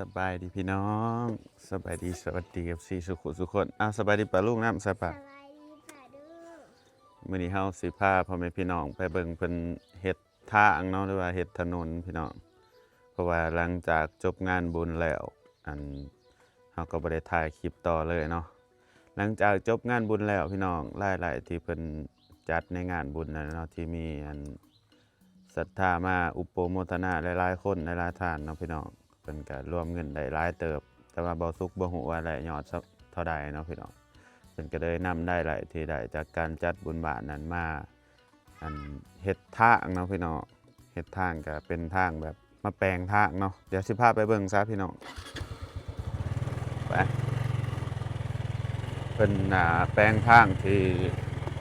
สบายดีพี่น้องสบายดีสวัสดีกับสี่สุขุสุขคนสบายดีป่ะลูกน้ำสบายมื้อนี้เฮาสิพาพ่อแม่พี่น้องไปเบิ่งเพิ่นเฮ็ดทางเนาะหรือว่าเฮ็ดถนนพี่น้องเพราะว่าหลังจากจบงานบุญแล้วเฮาก็บ่ได้ถ่ายคลิปต่อเลยเนาะหลังจากจบงานบุญแล้วพี่น้องหลายๆที่เพิ่นจัดในงานบุญนั่นเนาะที่มีศรัทธามาอุปโมทนาหลายๆคนหลายๆท่านเนาะพี่น้องเพิ่นก็รวมเงินได้หลายเติบแต่ว่าบ่สุกบ่ฮู้ว่าได้ยอดเท่าใดเนาะพี่น้องเพิ่นก็เลยนำได้หลายที่ได้จากการจัดบุญบาตรนั้นมาเฮ็ดทางเนาะพี่น้องเฮ็ดทางก็เป็นทางแบบมาแปลงทางเนาะเดี๋ยวสิพาไปเบิ่งซะพี่น้องไปเพิ่นแปลงทางที่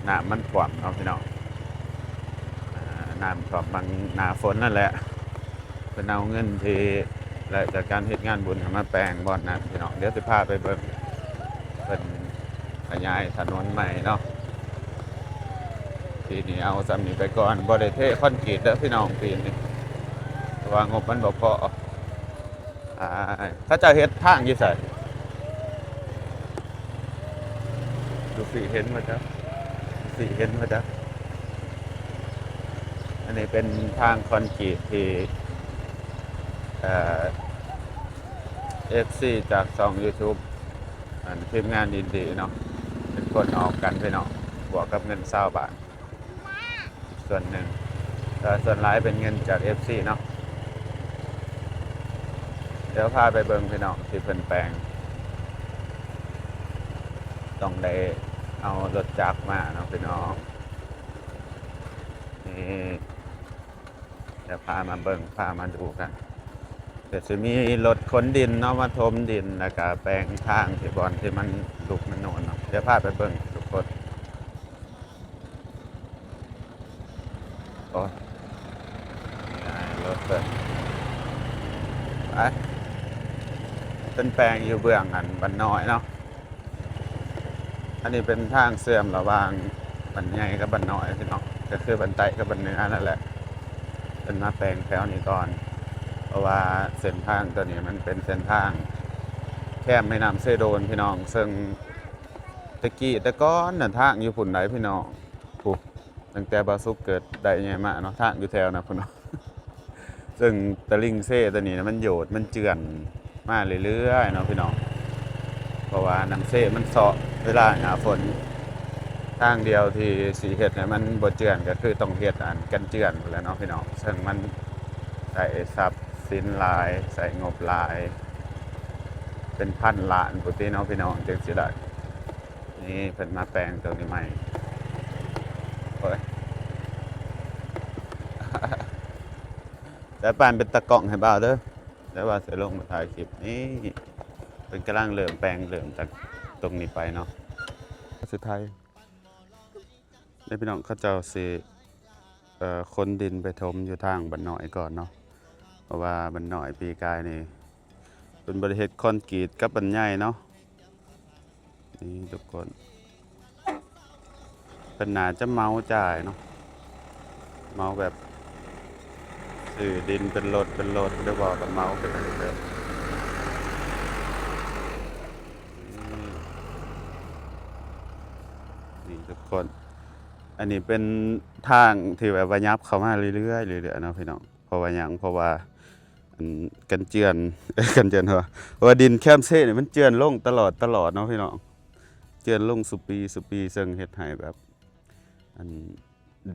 น้ำมันท่วมเนาะพี่น้องน้ำท่วมบางหน้าฝนนั่นแหละเพิ่นเอาเงินที่และจากการเฮ็ดงานบุญมาแปลงบ่อนนั้นพี่น้องเดี๋ยวสิพาไปเบิ่งเป็นขยายถนนใหม่เนาะปีนี้เอาซ้ำนี้ไปก่อนบ่ได้เทคอนกรีตเด้อพี่น้องปีนี้เพราะว่างบมันบ่พอถ้าจะเฮ็ดทางอยู่ไสดูสิเห็นบ่จ๊ะสิเห็นบ่จ๊ะอันนี้เป็นทางคอนกรีตที่FC จากช่อง YouTube ทีมงานดีๆเนาะเป็นคนออกกันพี่น้องบวกกับเงิน20 บาทส่วนหนึ่งแต่ส่วนหลายเป็นเงินจาก FC เนาะเดี๋ยวพาไปเบิ่งพี่น้องที่เพิ่นแปลงต้องได้เอารถจักรมาเนาะพี่น้องนี่เดี๋ยวพามาเบิ่งพามาดูกันเดี๋ยวจะมีรถขนดินเนาะมาถมดินแล้วก็แปลงทางที่บอนที่มันลุกมันโน่นเนาะเดี๋ยวพาไปเบิ่งทุกคนโอ้ยรถเปิดไปเป็นแปลงอยู่เบื้องบันน้อยเนาะอันนี้เป็นทางเสื่อมระหว่างบันใหญ่กับบันน้อยพี่น้องก็คือบันไตกับบันเหนือนั่นแหละเป็นมาแปลงแถวนี้ก่อนเพราะว่าเส้นทางตัวนี้มันเป็นเส้นทางแคมแม่น้ำเซโดนพี่น้องซึ่งตะกี้แต่ก้อนน่ะทางอยู่พุ่นไหนพี่น้องปุ๊บตั้งแต่บาสุกเกิดได้ยังไงมาเนาะทางอยู่แถวนะพี่น้องซึ่งตะลิงเซ่ตัวนี้นะมันโยดมันเจือนมาเรื่อยๆเนาะพี่น้องเพราะว่าน้ำเซ่มันเสาะเวลาหน้าฝนทางเดียวที่สีเห็ดเนี่ยมันบ่เจือนก็คือต้องเห็ดกันเจือนแล้วเนาะพี่น้องซึ่งมันใส่ทรัพย์สินหลายใส่งบหลายเป็นพันล้านปุติเนาะพี่น้องจึงสิได้นี่เพิ่นมาแปลงตรงนี้ใหม่โอ้ย แต่ปานเป็นตะกล้องให้บ่าวเด้อแล้วว่าสิลงมาถ่ายคลิปนี่เป็นกำลังเริ่มแปลงเริ่มจากตรงนี้ไปเนาะสุดท้ายพี่น้องเขาเจ้าสิคนดินไปถมอยู่ทางบันน้อยก่อนเนาะเพราะว่าบันน้อยปีกายนี่เป็นบริเฮ็ดคอนกรีตกับบันใหญ่เนาะนี่ทุกคนเป็นน่าจะเมาจ่ายเนาะเมาแบบซื้อดินเป็นรถได้บอกกับเมาเป็นอะไรแบบนี่ทุกคนอันนี้เป็นทางที่แบบว่ายับเข้ามาเรื่อยๆเนาะพี่น้องเพราะว่าหยังเพราะว่ากันเจือนกันเจือนเพราะว่าดินแคมเซ่เนี่ยมันเจือนลงตลอดเนาะพี่น้องเจือนลงสุปีซึ่งเฮ็ดให้แบบ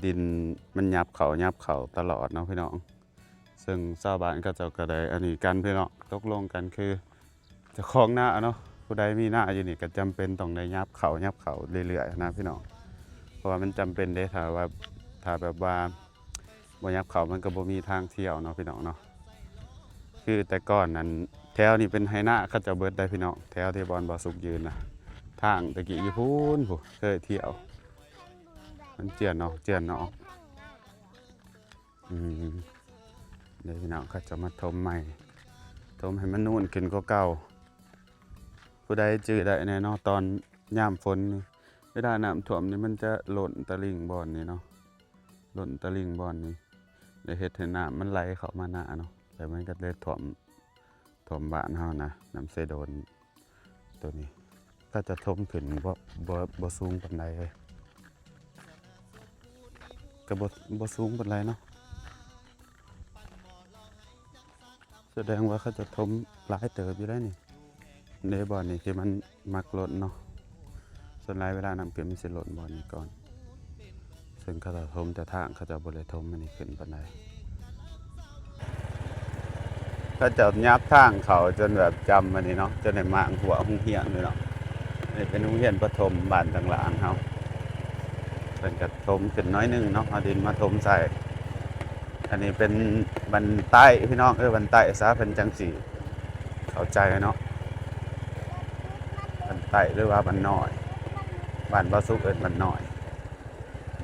ดินมันยับเขาตลอดเนาะพี่น้องซึ่งชาวบ้านก็เจ้าก็ได้อันนี้กันพี่น้องตกลงกันคือเจ้าของหน้าเนาะผู้ใดมีหน้าอยู่นี่ก็จำเป็นต้องได้ยับเขาเรื่อยๆนะพี่น้องเพราะว่ามันจำเป็นได้ถ้าแบบว่าบ่ยับเขามันก็บ่มีทางเที่ยวเนาะพี่น้องเนาะคือแต่ก่อนนั้นแถวนี้เป็นไฮนาเขาจะเบิดได้พี่น้องแถวที่บอลบ่สุกยืนนะทางตะกี้อยู่พูนผู้เคยเที่ยวมันเจือนเนาะเดี๋ยวพี่น้องเขาจะมาถมใหม่ถมให้มันนู่นขึ้นกว่าเก่าผู้ใดจื้อได้แน่เนาะตอนยามฝนนี่เวลาน้ำท่วมนี่มันจะหล่นตะลิ่งบ่อนนี่เนาะหล่นตะลิ่งบ่อนนี่ได้เฮ็ดให้น้ำมันไหลเข้ามาหน้าเนาะแต่มันก็เลย ถมบ้านเฮานะน้ำเซโดนตัวนี้ก็จะทมขึ้นบ่สูงปานใดเลยก็บ่สูงปานใดเนาะแสดงว่าเขาจะทมหลายเติบอยู่แล้วนี่ในบ่อนี่ที่มันมักล้นเนาะส่วนหลายเวลาน้ำเก็บมันสิล้นบ่อนี้ก่อนซึ่งเขาจะทมแต่ทางเขาจะบ่ได้ทมมันนี่ขึ้นปานใดเขาจะยับทางเขาจนแบบจำมันนี่เนาะจนได้มางหัวโรงเรียนเลยเนาะนี่เป็นโรงเรียนประถมบ้านต่างๆเฮาเพิ่นก็ทมขึ้นน้อยหนึงเนาะเอาดินมาทมใส่อันนี้เป็นบันใต้พี่น้องบันใต้ซะเพิ่นจังสิเข้าใจเนาะบันใต้หรือว่าบันน้อยบ้านบ่สุกบันน้อย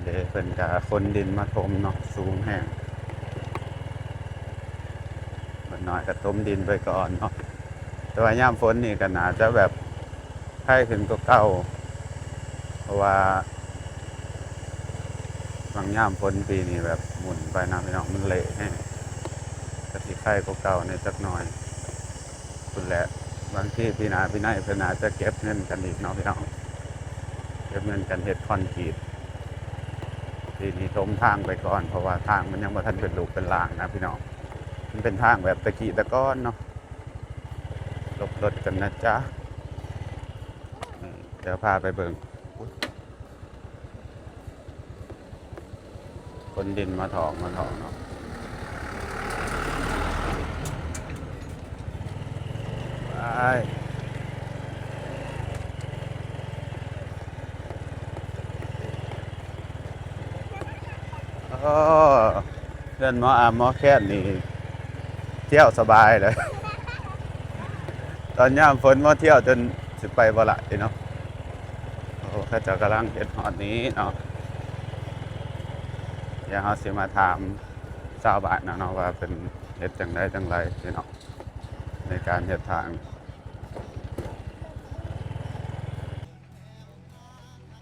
เด้เพิ่นก็คนดินมาถมเนาะสูงแห้งบันน้อยก็ถมดินไปก่อนเนาะแต่ว่ายามฝนนี่ก็น่าจะแบบไข้ขึ้นกว่าเก่าเพราะว่าบางยามฝนปีนี้แบบหมุนไปนะพี่น้องมันเละแห้งก็สิไข้กว่าเก่าในจักหน่อยคุณแหละบางที่ปีหน้าปีไหนเพิ่นอาจจะเก็บเงินกันอีกเนาะพี่น้องเก็บเงินกันเฮ็ดคอนกรีตทีนี้ถมทางไปก่อนเพราะว่าทางมันยังบ่ทันเป็นลูกเป็นร่างนะพี่น้องมันเป็นทางแบบตะกี้ตะก้อนเนาะหลบรถกันนะจ๊ะเดี๋ยวพาไปเบิ่งคนดินมาถอกเนาะไปโอ้เดินหมอหมอแค่นี่เที่ยวสบายเลย ตอนยามฝนมาเที่ยวจนสิไปบ่ละเนาะโอ้เขาเจะกำลังเฮ็ดฮอดนี้เนาะเดี๋ยวเฮาสิมาถามชาวบ้านเนาะว่าเป็นเฮ็ดจังไดจังไรเนาะในการเฮ็ดทาง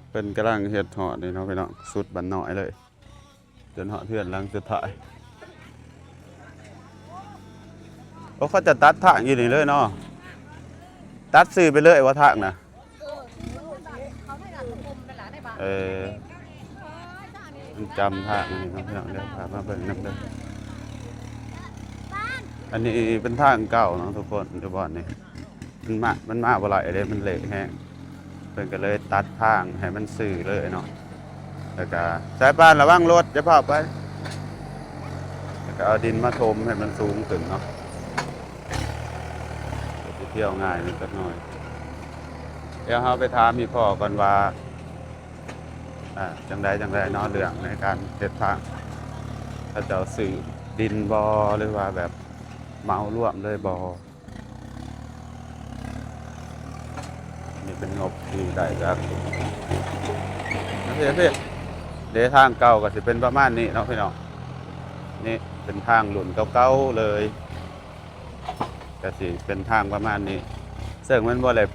เพิ่นกำลังเฮ็ดฮอดนี่เนาะพี่น้องสุดบันน้อยเลยจนฮอดเทือนหลังสุดท้ายโอ้เขาจะตัดทางอยู่นี่เลยเนาะตัดซื้อไปเลยว่าทางน่ะเออจำทางนี่เนาะพี่น้องเดี๋ยวพามาเบิ่งนำเด้ออันนี้เป็นทางเก่าเนาะทุกคนทุกบ่อนนี่มันมาบ่หลายเด้มันเละแฮงเพิ่นก็เลยตัดทางให้มันซื่อเลยเนาะแล้วก็สายป่านระวังรถอย่าพาไปแล้วก็เอาดินมาถมให้มันสูงขึ้นเนาะจะเที่ยวง่ายนิดสักหน่อยเดี๋ยวเราไปถามมีพ่อก่อนว่าจังใดเนาะเรื่องในการเฮ็ดทางถ้าจะเอาซื้อดินบ่หรือว่าแบบเหมาร่วมเลยบ่นี่เป็นงบที่ได้จากพี่เดี๋ยวทางเก่าก็สิเป็นประมาณนี้เนาะพี่น้องนี่เป็นทางหลุนเก่าๆเลยก็สิเป็นทางประมาณนี้ซึ่งมันบ่เลย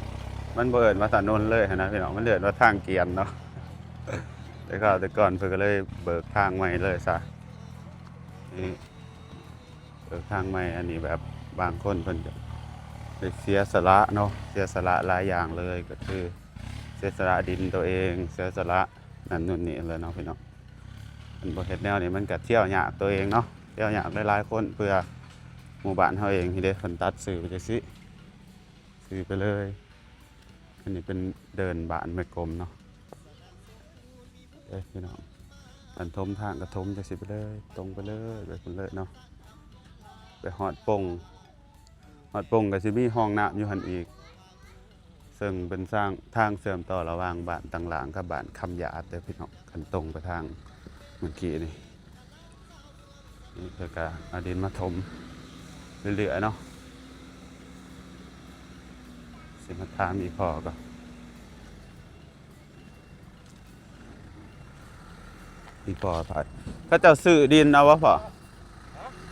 มันบ่เอิ้นว่าถนนเลยนะพี่น้องมันเอิ้นว่าทางเกวียนเนาะแต่ก่อนเพิ่นก็เลยเบิกทางใหม่เลยซะนี่เบิกทางใหม่อันนี้แบบบางคนเพิ่นก็ไปเสียสละเนาะเสียสละหลายอย่างเลยก็คือเสียสละดินตัวเองเสียสละนั่นนู่นนี่เลยเนาะพี่น้องมันบ่เฮ็ดแนวนี้มันก็เที่ยวยากตัวเองเนาะเที่ยวยากหลายๆคนเพื่อหมู่บ้านเฮาเองที่เด้เพิ่นตัดสื่อไปจังซี่สื่อไปเลยอันนี้เป็นเดินบ้านแม่กลมเนาะพี่น้องอันทมทางก็ทมจังซี่ไปเลยตรงไปเลยไปพุ่นเลยเนาะไปฮอดปงก็สิมีห้องน้ำอยู่หั่นอีกซึ่งเป็นสร้างทางเชื่อมต่อระหว่างบ้านต่างหลังกับบ้านคำหยาดเด้อพี่น้องคันตรงไปทางเมื่อกี้นี่เพิ่นก็เอาดินมาถมเรื่อยๆเนาะสิมาถามอีพ่อก็อีพ่อถ่ายเขาเจ้าซื้อดินเอาวะพ่อ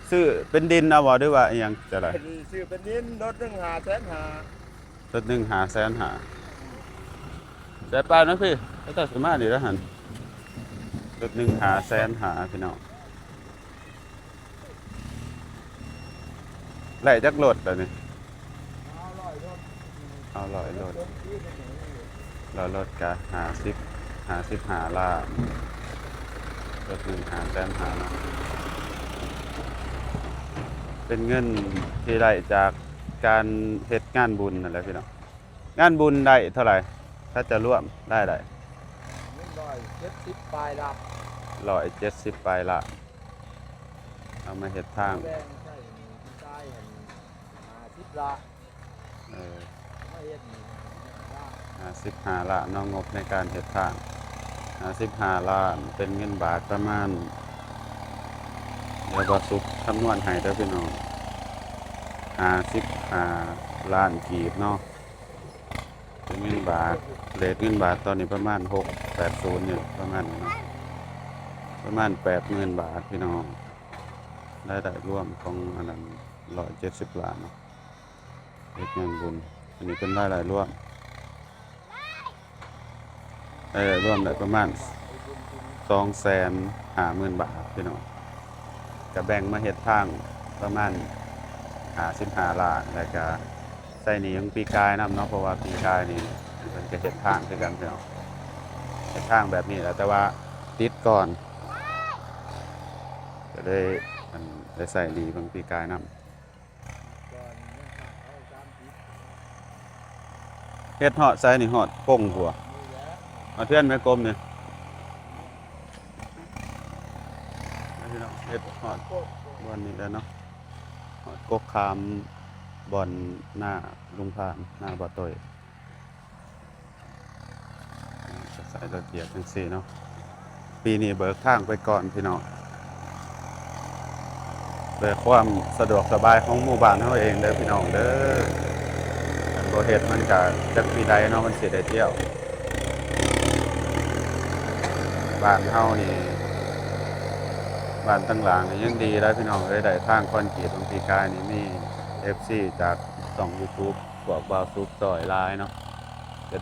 ซื้อเป็นดินเอาบ่หรือว่าอีหยังจะไรซื้อเป็นดินรถ1 500,000รถ1 500,000แต่ปลานะพี่เขาเจ้าสิมาดีแล้วหั่นรถ1 500,000พี่น้องไล่จักรถแบบนี้ เอาร้อยรถ ต้นที่มันอย่างนี้ ร้อยรถกะ55 ล้านรถ1.5 แสนเนาะเป็นเงินที่ได้จากการเฮ็ดงานบุญนั่นแหละพี่น้องงานบุญได้เท่าไหร่ถ้าจะร่วมได้170ปลายลับ 170 ปลายละเอามาเฮ็ดทาง แดงใช่ที่ใต้เห็น50ละ เออ ไม่เฮ็ดนี่ละ 55 ล้านเนาะงบในการเฮ็ดทาง55 ล้านเป็นเงินบาทประมาณเดี๋ยวบ่สุกคำนวณให้เด้อพี่น้อง55 ล้านกีบเนาะเป็นเงินบาทเรทเงินบาทตอนนี้ประมาณ680อยู่ประมาณนี้เนาะประมาณ 80,000 บาทพี่น้องรายได้รวมของอันนั้น170 ล้านเนาะเฮ็ดงานบุญอันนี้เป็นรายได้รวมรวมได้ประมาณ 250,000 บาทพี่น้องก็แบ่งมาเฮ็ดทางประมาณ55 ล้านแล้วก็ใส่หนี้ของปีกายนำเนาะเพราะว่าปีกายนี่เพิ่นก็เฮ็ดทางคือกันพี่น้องเฮ็ดทางแบบนี้แหละแต่ว่าติดก่อนก็เลยมันได้ใส่หนี้ของปีกายนำ ก่อนมันขาดเอา30 เฮ็ดฮอดใส่นี่ฮอดโป่งหัว นี่แหละ เอาเทือนแม่กลมนี่พี่น้องเฮ็ดฮอด โคตร บ่อนนี้แล้วเนาะฮอดกกคามบ่อนหน้าลุงพานหน้าบ่อต้อยจะใส่รถเหยียบจังซี่เนาะปีนี้เบิกทางไปก่อนพี่น้องเพื่อความสะดวกสบายของหมู่บ้านเฮาเองเด้อพี่น้องเด้ออันบ่เฮ็ดมันก็จักปีใดเนาะมันสิได้เที่ยวบ้านเฮานี่บ้านตั้งหลังนี่ยังดีแล้วพี่น้องเอ้ยได้ทางคอนกรีตบางทีกายนี่มี FC จากช่อง YouTube พวกบ่าวซุปซอยหลายเนาะจะ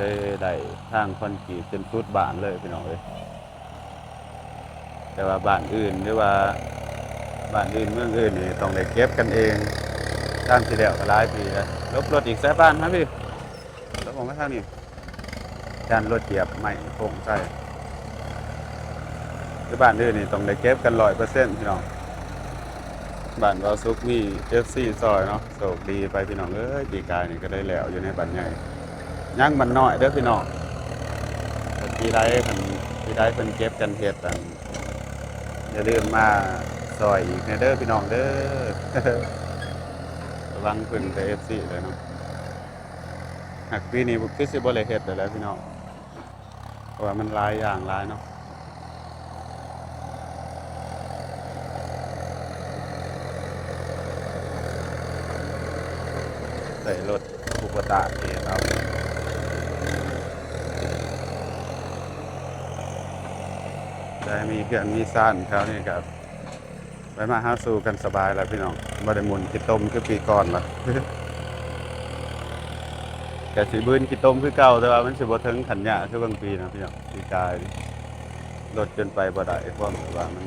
ได้ทางคอนกรีตจนสุดบ้านเลยพี่น้องเอ้ยแต่ว่าบ้านอื่นหรือว่าบ้านอื่นเมืองอื่นนี่ต้องได้เก็บกันเองทางที่แล้วก็หลายปีแล้วลบรถอีกสายบ้านครับพี่ลบออกมาทางนี้การรถเหยียบใหม่โครงใส่คือบ้านอื่นนี่ต้องได้เก็บกัน100%พี่น้องบ้านเราซุกมี FC ซอยเนาะโชคดีไปพี่น้องเอ้ยปีกายนี่ก็ได้แล้วอยู่ในบ้านใหญ่ยังบ้านน้อยเด้อพี่น้องแต่ปีใดเพิ่นเก็บกันเฮ็ดอันอย่าลืมมาซอยอีกแน่เด้อพี่น้องเด้อ ระวังเพิ่นแต่ FC เลยเนาะหากปีนี้บ่คือสิบ่ได้เฮ็ดแล้วพี่น้องเพราะว่ามันหลายอย่างหลายเนาะใส่รถอุปตะเองเอาได้มีเครื่องมีซ่านคราวนี้ก็ไปมาหาสู่กันสบายแล้วพี่น้องบ่ได้หมุนขี้ต้มคือปีก่อนล่ะ ก็สิบืนขี้ต้มคือเก่าแต่ว่ามันสิบ่ถึงขันยะคือบางปีนะพี่น้องปีกายรถจนไปบ่ได้เพราะว่ามัน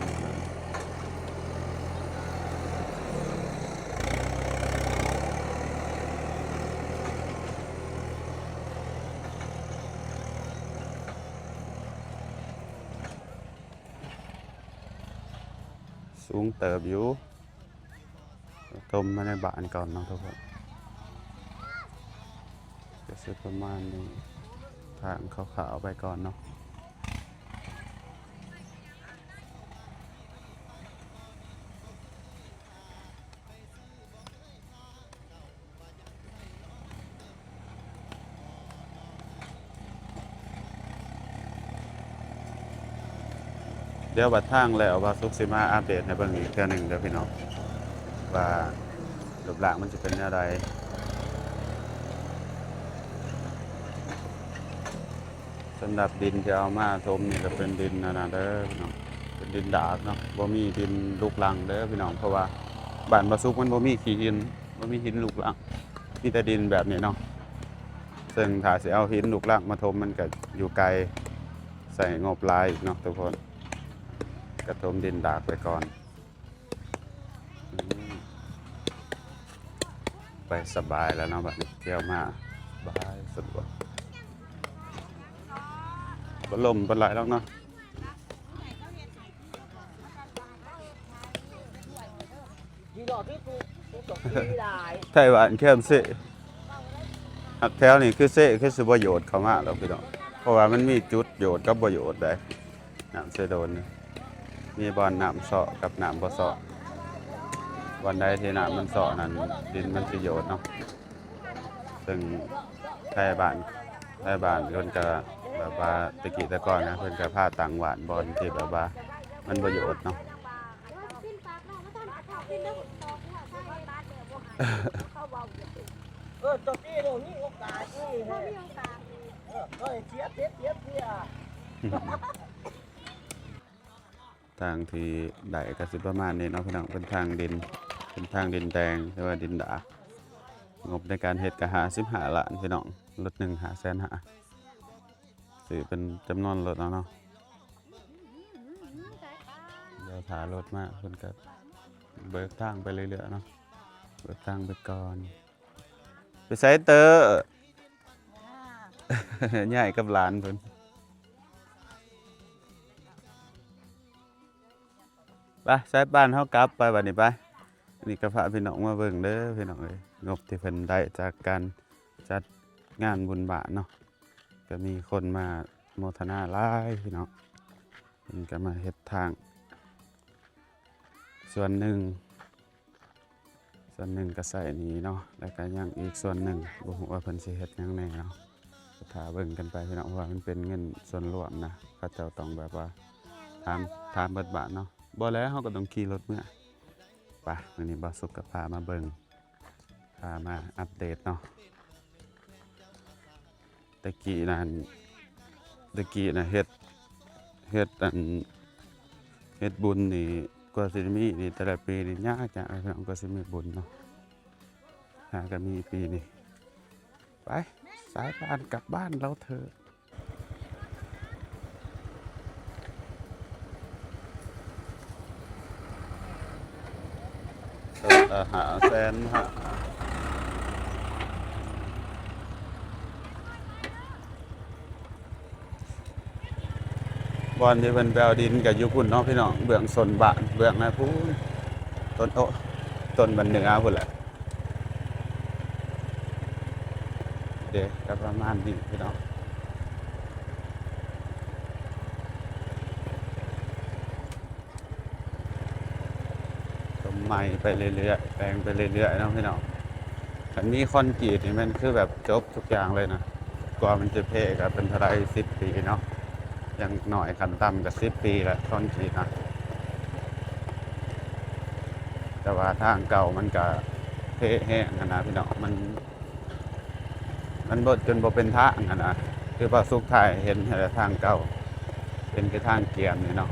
สูงเติบอยู่ต้มมาในบ้านก่อนเนาะทุกคนก็สิประมาณนี้ทางขาวๆไปก่อนเนาะเดี๋ยวบัดทางแล้วว่าซุกสิมาอัปเดตให้เบิ่งอีกเทื่อหนึงเด้อพี่น้องว่ารูปร่างมันจะเป็นแนวใดสำหรับดินที่เอามาถมนี่ก็เป็นดินนั่นน่ะเด้อพี่น้องเป็นดินดากเนาะบ่มีดินลูกรังเด้อพี่น้องเพราะว่าบ้านบ่ซุกมันบ่มีขี้หินบ่มีหินลูกรังมีแต่ดินแบบนี้เนาะซึ่งถ้าสิเอาหินลูกรังมาถมมันก็อยู่ไกลใส่งบหลายอีกเนาะทุกคนกระทมดินดากไปก่อนไปสบายแล้วเนาะบัดนี้เที่ยวมา บายสะดวกบ่ลมบ่ไหลแล้วเนาะ ดีดอกที่กูตกที่ได้ ไต้หวันเข้มเสะหักแถวนี่คือเสะคือสิบ่โยชน์เข้ามาแล้วพี่น้องเพราะว่ามันมีจุดโยชน์กับบ่โยชน์ได้น้ำเสะโดนนี่มีบ่อนน้ำเสาะกับน้ำบ่เสาะบ่อนใดที่น้ำมันเสาะนั้นดินมันสิโยชน์เนาะซึ่งไทยบ้านเพิ่นก็แบบว่าตะกี้แต่ก่อนนะเพิ่นก็พาต่างหวานบ่อนที่แบบว่ามันบ่โยชน์เนาะ ตกที่ตรงนี้โอกาสนี่ก็เสียเสีย ทางที่ได้ก็สิประมาณนี้เนาะพี่น้องเป็นทางดินแดงหรือว่าดินดางบในการเฮ็ดก็55ล้านพี่น้องรถหนึ่ง500,000สิเป็นจำนวนรถเนาะเดี๋ยวถารถมาเพิ่นก็เบิกทางไปเรื่อยๆเนาะเบิกทางไปก่อนไปไสเตอร์ ใหญ่กับหลานเพิ่นไปใช้บ้านเฮากลับไปบัดนี้ไปนี่ก็พาพี่น้องมาเบิ่งเด้อพี่น้องเอ้ยงบที่เพิ่นได้จากการจัดงานบุญบาทเนาะก็มีคนมาโมทนาหลายพี่น้องเพิ่นก็มาเฮ็ดทางส่วนหนึ่งก็ใส่นี้เนาะแล้วก็ยังอีกส่วนหนึ่งบ่ฮู้ว่าเพิ่นสิเฮ็ดหยังแหน่เนาะก็ถ้าเบิ่งกันไปพี่น้องเพราะว่ามันเป็นเงินส่วนรวมนะเขาเจ้าต้องแบบว่าถามเบิดบาทเนาะบ่แล้วเขาก็ต้องขี่รถเมื่อไปวันนี้บอสุกกับพามาเบิงพามาอัปเดตเนาะตะกี้นะเฮ็ดบุญนี่กว่าสิมีนี่แต่ละปีนี่ยากจังพี่น้องก็สิมีบุญเนาะหาก็มีปีนี่ไปสายบ้านกลับบ้านเราเถอะ500,000ฮะบอนที่เพิ่นไปเอาดินกับอยู่พุ่นเนาะพี่น้องเบื้องสนบ้านเบื้องนะพูนต้นบันเหนือพุ่นแหละเด็กก็ประมาณนี้พี่น้องต้นไม้ไปเรื่อยๆแปลงไปเรื่อยๆเนาะพี่น้องคันมีคอนกรีตนี่มันคือแบบจบทุกอย่างเลยนะกว่ามันจะเพ่ก็เป็นเท่าไร10 ปีเนาะยังหน่อยขั้นต่ำก็10 ปีแหละคอนกรีตนะแต่ว่าทางเก่ามันก็เพ่แห้งนะพี่น้องมันบดจนบ่เป็นทางนะคือพอสุกท้ายเห็นแต่ทางเก่าเป็นแค่ทางเกียมนี่เนาะ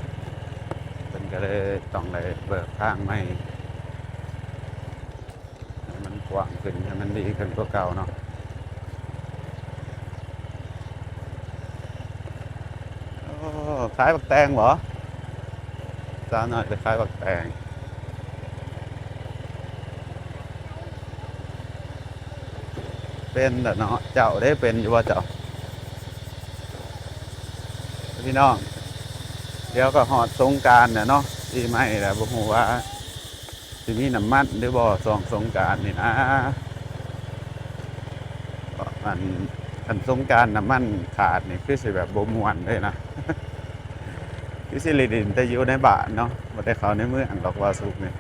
เป็นก็เลยต้องเลยเบิกทางใหม่ให้มันกว้างขึ้นให้มันดีขึ้นกว่าเก่าเนาะโอ้ขายบักแตงเหรอจ้าหน่อยไปขายบักแตงเป็นแต่เนาะเจ้าได้เป็นอยู่ว่าเจ้าพี่น้องเดี๋ยวก็หอดสงกรานต์เนาะที่ไม่แหละบ่ฮู้ว่าสิมีน้ำมันหรือบ่สงกรานต์นี่นะอันสงกรานต์น้ำมันขาดนี่คือสิแบบบ่ม่วนเลยนะ คือสิริดินแต่อยู่ในบ้านเนาะบ่ได้เข้าในเมืองดอกว่าสุกนี่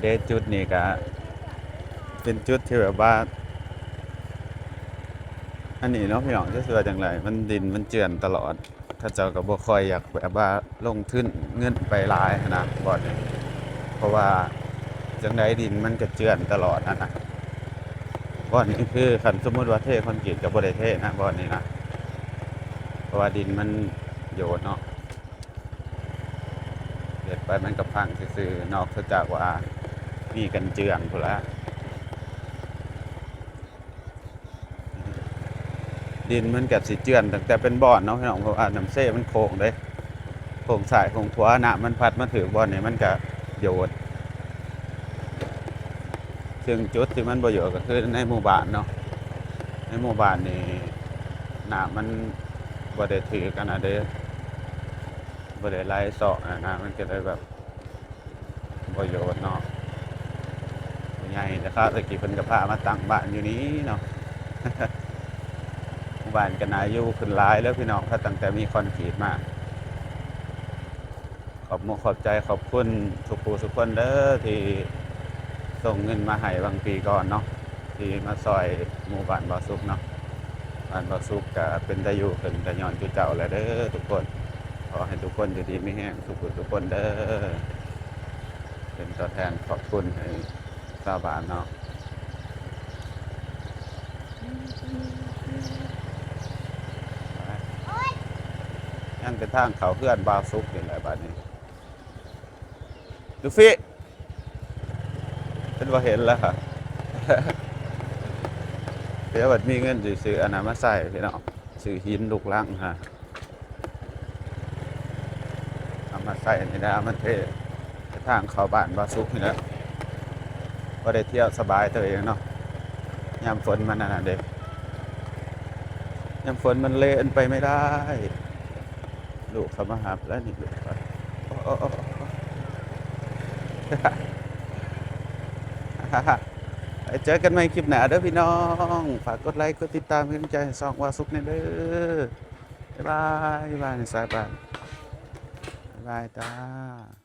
เดจุดนี่ก็เป็นจุดที่แบบว่าอันนี้เนาะพี่น้องจะเสือจังไรมันดินมันเจือนตลอดถ้าเจ้าก็บ่ค่อยอยากแบบว่าลงทุนเงินไปหลายนะบ่อนนี้เพราะว่าจังไดดินมันก็เจือนตลอดนะบ่อนนี้คือคันสมมุติว่าเทคอนกรีตก็บ่ได้เทนะบ่อนนี้นะเพราะว่าดินมันโยนเนาะเด็ดไปมันก็พังซื่อๆนอกจากว่ามีกันเจือนพุ่นละดินมันกับสิเจือนตั้งแต่เป็นบ่อนเนาะพี่น้องเพราะว่าน้ำเซ่มันโค้งเลยโค้งสายโค้งขวาหน้ามันพัดมาถือบ่อนนี่มันก็โยด ซึ่งจุดที่มันบ่เยอะก็คือในหมู่บ้านเนาะในหมู่บ้านนี่น้ำมันบ่ได้ถือกันนะเด้บ่ได้ไหลเซาะนะมันก็เลยแบบบ่เยอะเนาะผู้ใหญ่นะครับตะกี้เพิ่นก็พามาตั้งบ้านอยู่นี้เนาะ หมู่บ้านก็น่าอยู่ขึ้นหลายแล้วพี่น้องถ้าตั้งแต่มีคอนกรีตมาขอบมุกขอบใจขอบคุณทุกผู้ทุกคนเด้อที่ส่งเงินมาให้บางปีก่อนเนาะที่มาซอยหมู่บ้านบ่อสุกเนาะบ้านบ่อสุกก็เป็นตาอยู่ขึ้นแต่ย้อนจุเจ้าแหละเด้อทุกคนขอให้ทุกคนอยู่ดีมีแห้งทุกผู้ทุกคนเด้อเป็นตัวแทนขอบคุณให้ชาวบ้านเนาะยังเป็นทางเขาเพื่อนบ่าวสุกนี่แหละบ้านนี้ลูฟี่เป็นว่าเห็นแล้วค่ะ เดี๋ยวบัดมีเงินสิซื้ออันนั้นมาใส่พี่น้องซื้อหินลูกลังฮะเอามาใส่นี่นะเอามันเททางเข้าบ้านบ่าวสุกนี่แหละบ่ได้เที่ยวสบายตัวเองเนาะยามฝนมันนั่นน่ะเด็กยามฝนมันเละไปไม่ได้ลูกเขามาหาแล้วนี่ลูกไปโอ้โอ้โอ้โอ้ ไปเจอกันใหม่คลิปหน้าเด้อพี่น้องฝากกดไลค์กดติดตามเป็นกำลังใจให้ช่องว่าสุกในเด้อบ๊ายบายบ๊ายบายในสายบ้านบ๊ายบายจ้า